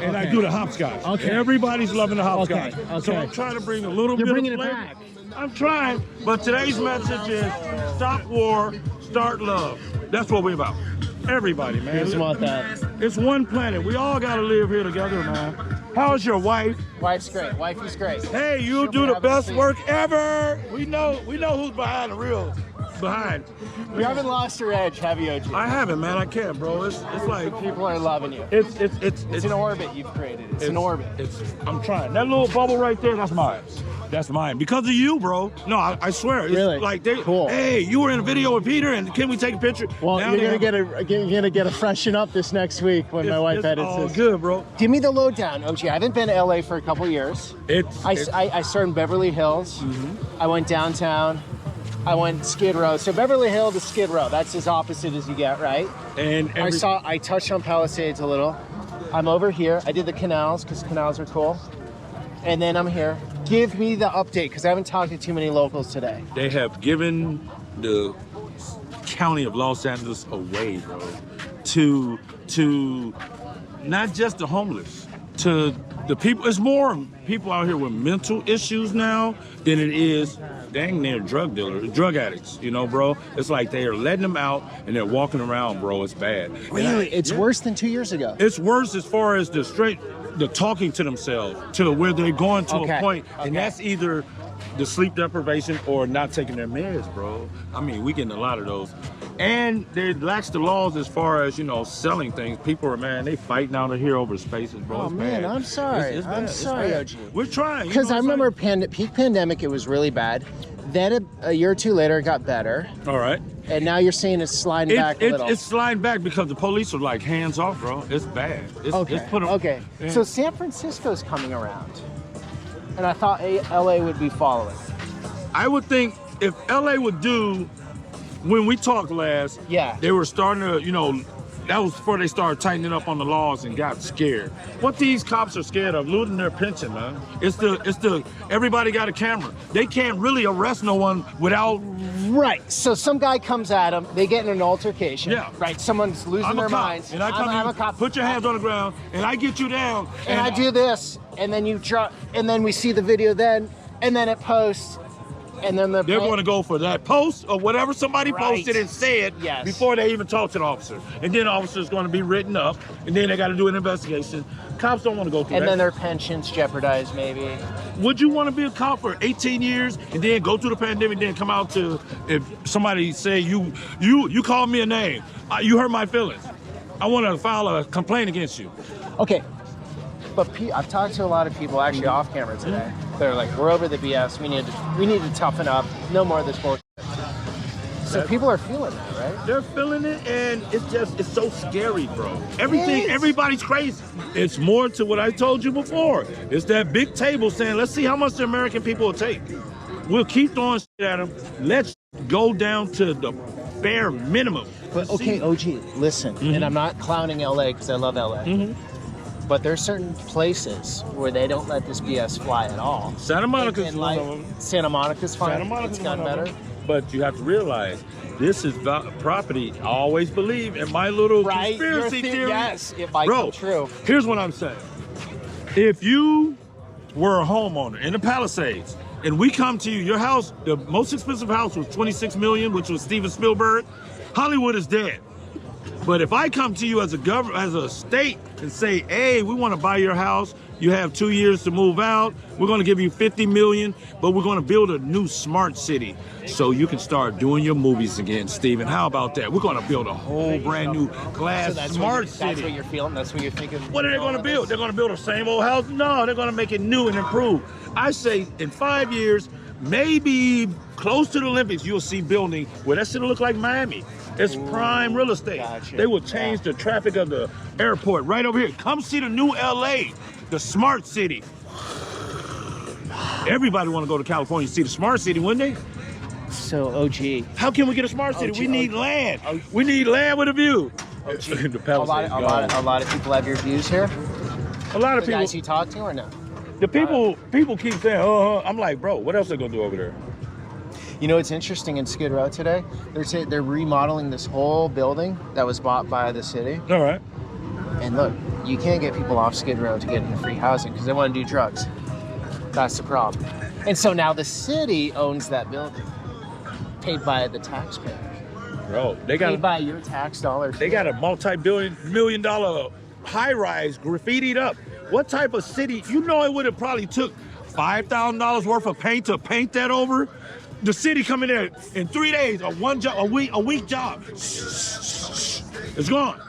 And I do the hopscotch. Okay. Everybody's loving the hopscotch. Okay. So I'm trying to bring a little You're bit bringing of it flavor. back. I'm trying, but today's message is stop war, start love. That's what we're about. Everybody, man. Who doesn't want that? It's one planet. We all got to live here together, man. How's your wife? Wife's great. Wifey's great. Hey, you She'll do be the having best a seat. work ever. We know who's behind the real. Behind. You haven't lost your edge, have you, OG? I haven't, man. I can't, bro. It's like People are loving you. it's an orbit you've created. It's an orbit. I'm trying. That little bubble right there, that's mine. That's mine. Because of you, bro. No, I swear. It's Really? like they Cool. Hey, you were in a video with Peter, and can we take a picture? Well, Now you're they gonna get a freshen up this next week when my wife it's edits all this. good, bro. Give me the lowdown, OG. I haven't been to LA for a couple years. I started in Beverly Hills. Mm-hmm. I went downtown. I went Skid Row. So Beverly Hill to Skid Row. That's as opposite as you get, right? And I touched on Palisades a little. I'm over here. I did the canals because canals are cool. And then I'm here. Give me the update because I haven't talked to too many locals today. They have given the county of Los Angeles away, bro, to not just the homeless, to the people. It's more people out here with mental issues now than it is dang near drug dealers, drug addicts, you know, bro. It's like they are letting them out and they're walking around, bro. It's bad. Really? It's worse than 2 years ago. It's worse as far as the talking to themselves, to where they're going to a point, and that's either the sleep deprivation or not taking their meds, bro. I mean, we getting a lot of those. And they lax the laws as far as, you know, selling things. People are, man, they fighting out here over spaces, bro. Oh, It's man, bad. I'm sorry. It's bad. I'm It's sorry, bad. OG. We're trying. Because I remember peak pandemic, it was really bad. Then a year or two later, it got better. All right. And now you're saying it's sliding back a little. It's sliding back because the police are like hands off, bro. It's bad. Okay. Yeah. So San Francisco's coming around. And I thought LA would be following. I would think if LA would do, when we talked last, they were starting to, you know, that was before they started tightening up on the laws and got scared. What these cops are scared of, losing their pension, man. It's the everybody got a camera. They can't really arrest no one without. Right. So some guy comes at them, they get in an altercation. Yeah. Right. Someone's losing I'm their a cop, minds. and I come I'm in, a cop. put your hands on the ground, and I get you down. And I do this, and then you drop, and then we see the video then, and then it posts. And then they're going to go for that post or whatever somebody Right. posted and said Yes. before they even talk to the officer. And then the officer's going to be written up, and then they got to do an investigation. Cops don't want to go through And that. then their pensions jeopardized, maybe. Would you want to be a cop for 18 years and then go through the pandemic, then come out to, if somebody say you called me a name, you hurt my feelings, I want to file a complaint against you. Okay. But I've talked to a lot of people actually off camera today. They're like, we're over the BS. We need to toughen up. No more of this bullshit. So people are feeling that, right? They're feeling it, and it's so scary, bro. Everybody's crazy. It's more to what I told you before. It's that big table saying, let's see how much the American people will take. We'll keep throwing shit at them. Let's go down to the bare minimum. But okay, OG, listen, and I'm not clowning LA because I love LA. But there are certain places where they don't let this BS fly at all. Santa Monica's one of them. Santa Monica's fine. Santa Monica's it's gotten better. But you have to realize, this is property. I always believe in my little conspiracy theory. Yes, it might Bro, be true. Here's what I'm saying. If you were a homeowner in the Palisades, and we come to you, your house, the most expensive house was $26 million, which was Steven Spielberg. Hollywood is dead. But if I come to you as a state and say, hey, we want to buy your house, you have 2 years to move out, we're going to give you $50 million, but we're going to build a new smart city so you can start doing your movies again, Steven. How about that? We're going to build a whole brand new glass smart city. That's what you're feeling? That's what you're thinking? What are they going to build? They're going to build the same old house? No, they're going to make it new and improved. I say in 5 years, maybe close to the Olympics, you'll see building where that shit'll look like Miami. It's prime real estate. Gotcha. They will change the traffic of the airport right over here. Come see the new LA, the smart city. Everybody want to go to California to see the smart city, wouldn't they? So, OG. How can we get a smart city? We need land. We need land with a view. A lot of people have your views here? A lot of people. Guys you talk to or no? The people keep saying, I'm like, bro, what else are they going to do over there? You know, it's interesting in Skid Row today. They're remodeling this whole building that was bought by the city. All right. And look, you can't get people off Skid Row to get into free housing because they want to do drugs. That's the problem. And so now the city owns that building, paid by the taxpayers. Bro, paid by your tax dollars. They got a multi-million dollar high-rise graffitied up. What type of city? You know, it would have probably took $5,000 worth of paint to paint that over. The city coming there in 3 days, a week job. It's gone.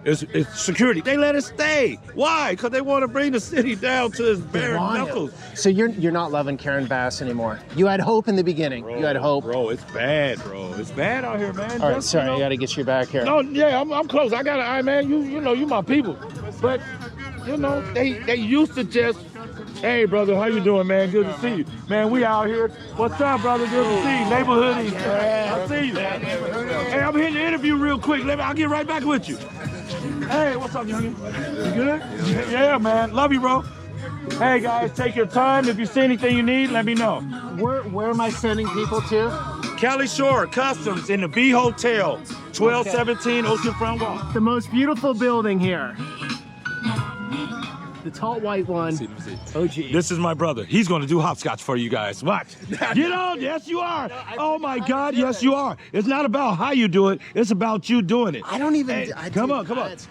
It's security. They let it stay. Why? Because they want to bring the city down to its bare knuckles. So you're not loving Karen Bass anymore. You had hope in the beginning. Bro, you had hope. Bro, it's bad, bro. It's bad out here, man. All right, sorry, I got to get you back here. No, yeah, I'm close. I got to, man, you know, you my people. But, you know, they used to just, hey, brother, how you doing, man? Good to see you. Man, we out here. What's up, brother? Good to see you. Neighborhoody. I see you. Hey, I'm here to interview real quick. I'll get right back with you. Hey, what's up, youngin? You good? Yeah, man. Love you, bro. Hey, guys, take your time. If you see anything you need, let me know. Where am I sending people to? Cali Shore Customs in the B Hotel, 1217 Oceanfront Walk. The most beautiful building here. The tall white one. OG. This is my brother. He's going to do hopscotch for you guys. Watch. Get on. Yes, you are. Oh, my God. Yes, you are. It's not about how you do it. It's about you doing it. I don't even. Hey, come on.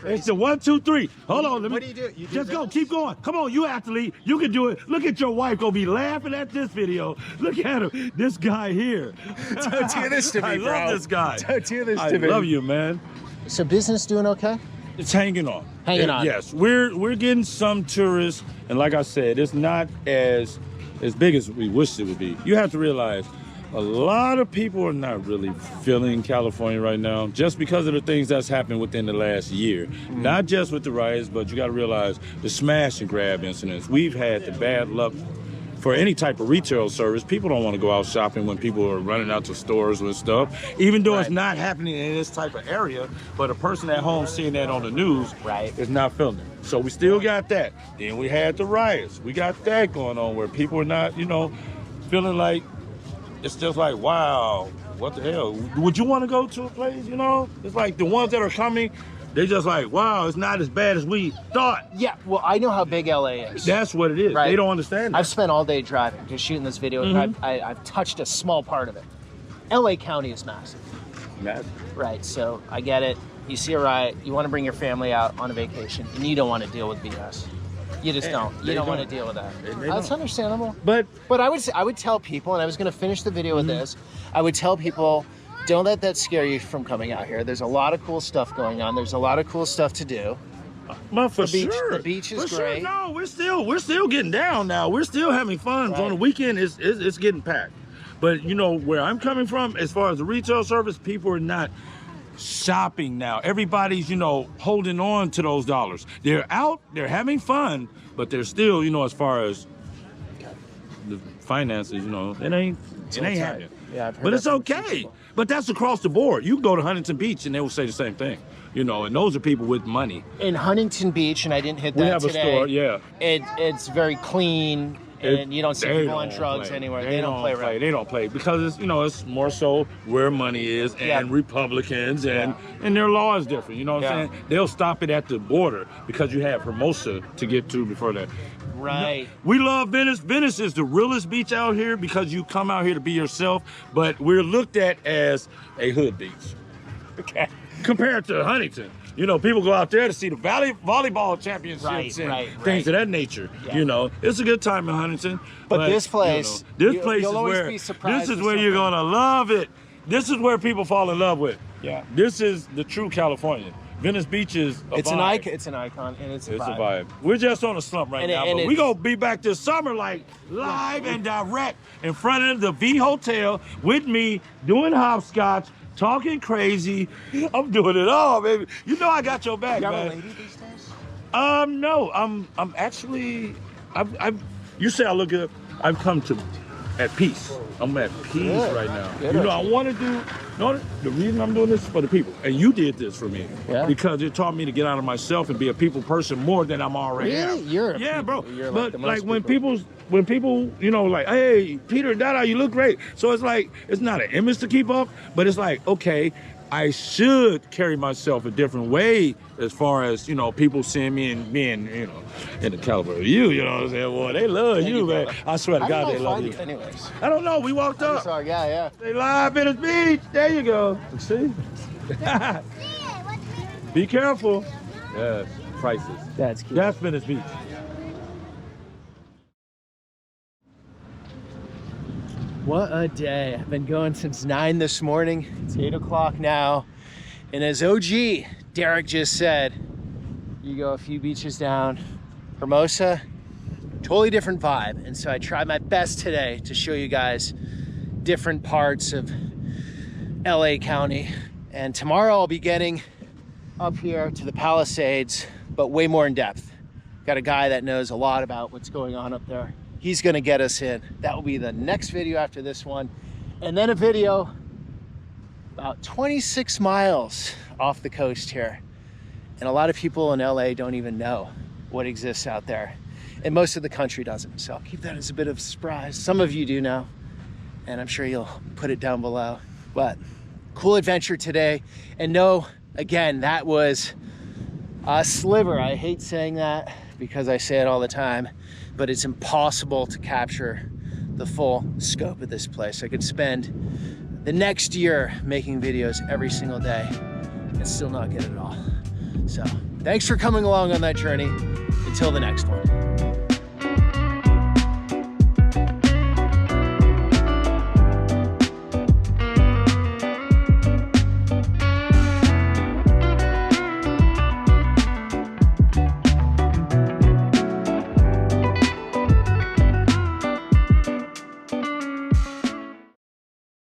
It's the 1, 2, 3. Hold on. What do you do? Just go. Keep going. Come on, you athlete. You can do it. Look at your wife going to be laughing at this video. Look at him. This guy here. Don't do this to me, bro. I love this guy. Don't do this to me. I love you, man. So business doing okay? It's hanging on. Hanging on. Yes, we're getting some tourists, and like I said, it's not as big as we wish it would be. You have to realize a lot of people are not really feeling California right now just because of the things that's happened within the last year. Not just with the riots, but you got to realize the smash and grab incidents. We've had the bad luck for any type of retail service. People don't want to go out shopping when people are running out to stores with stuff, even though it's not happening in this type of area, but a person at home seeing that on the news is not feeling it. So we still got that. Then we had the riots. We got that going on where people are not, you know, feeling like, it's just like, wow, what the hell? Would you want to go to a place, you know? It's like the ones that are coming, they just like, wow, it's not as bad as we thought. Yeah, well, I know how big LA is. That's what it is. Right? They don't understand that. I've spent all day driving, just shooting this video, and I've touched a small part of it. LA County is massive. Massive. Right, so I get it. You see a riot, you want to bring your family out on a vacation, and you don't want to deal with BS. You just don't. You don't want to deal with that. That's understandable. But I would tell people, and I was going to finish the video with this, I would tell people, don't let that scare you from coming out here. There's a lot of cool stuff going on. There's a lot of cool stuff to do. But for the beach, sure, the beach is for great. Sure. No, we're still getting down now. We're still having fun. On the weekend, it's getting packed. But you know where I'm coming from, as far as the retail service, people are not shopping now. Everybody's, you know, holding on to those dollars. They're out, they're having fun, but they're still, you know, as far as the finances, you know, it ain't happening. Yeah, I've heard but it's okay. But that's across the board. You can go to Huntington Beach and they will say the same thing. You know, and those are people with money. In Huntington Beach, and I didn't hit that we have today, a store, yeah. It's very clean, and you don't see people on drugs anywhere. They don't play right. They don't play because it's, you know, it's more so where money is and Republicans and their law is different. You know what I'm saying? They'll stop it at the border because you have Hermosa to get to before that. Right. We love Venice. Venice is the realest beach out here because you come out here to be yourself, but we're looked at as a hood beach. Okay. Compared to Huntington. You know, people go out there to see the volleyball championships and things of that nature. Yeah. You know, it's a good time in Huntington. But this place, you know, this place is where you're gonna love it. This is where people fall in love with. Yeah. This is the true California. Venice Beach is a vibe. It's an icon, and it's a vibe. A vibe. We're just on a slump right now, but we're gonna be back this summer, like live and direct in front of the V Hotel with me doing hopscotch. Talking crazy. I'm doing it all, baby. You know I got your back, man. You have a lady these days? No. I'm actually. You say I look good. I've come to at peace. I'm at peace right now. Good, you know, I want to do. No, the reason I'm doing this is for the people, and you did this for me because it taught me to get out of myself and be a people person more than I'm already. Really, bro. You're but like when people, you know, like, hey, Peter, Dada, you look great. So it's like it's not an image to keep up, but it's like, okay, I should carry myself a different way as far as, you know, people seeing me and being, you know, in the caliber of you, you know what I'm saying? Boy, they love you, man. I swear to God, they love you. Anyways. I don't know. We walked up. Yeah. They live Venice Beach. There you go. See? Be careful. Yes, prices. That's cute. That's Venice Beach. What a day. I've been going since 9 this morning. It's 8 o'clock now. And as OG Derek just said, you go a few beaches down, Hermosa, totally different vibe. And so I tried my best today to show you guys different parts of LA County. And tomorrow I'll be getting up here to the Palisades, but way more in depth. Got a guy that knows a lot about what's going on up there. He's gonna get us in. That will be the next video after this one. And then a video about 26 miles off the coast here. And a lot of people in LA don't even know what exists out there. And most of the country doesn't. So I'll keep that as a bit of a surprise. Some of you do know, and I'm sure you'll put it down below. But cool adventure today. And no, again, that was a sliver. I hate saying that because I say it all the time, but it's impossible to capture the full scope of this place. I could spend the next year making videos every single day and still not get it all. So thanks for coming along on that journey. Until the next one.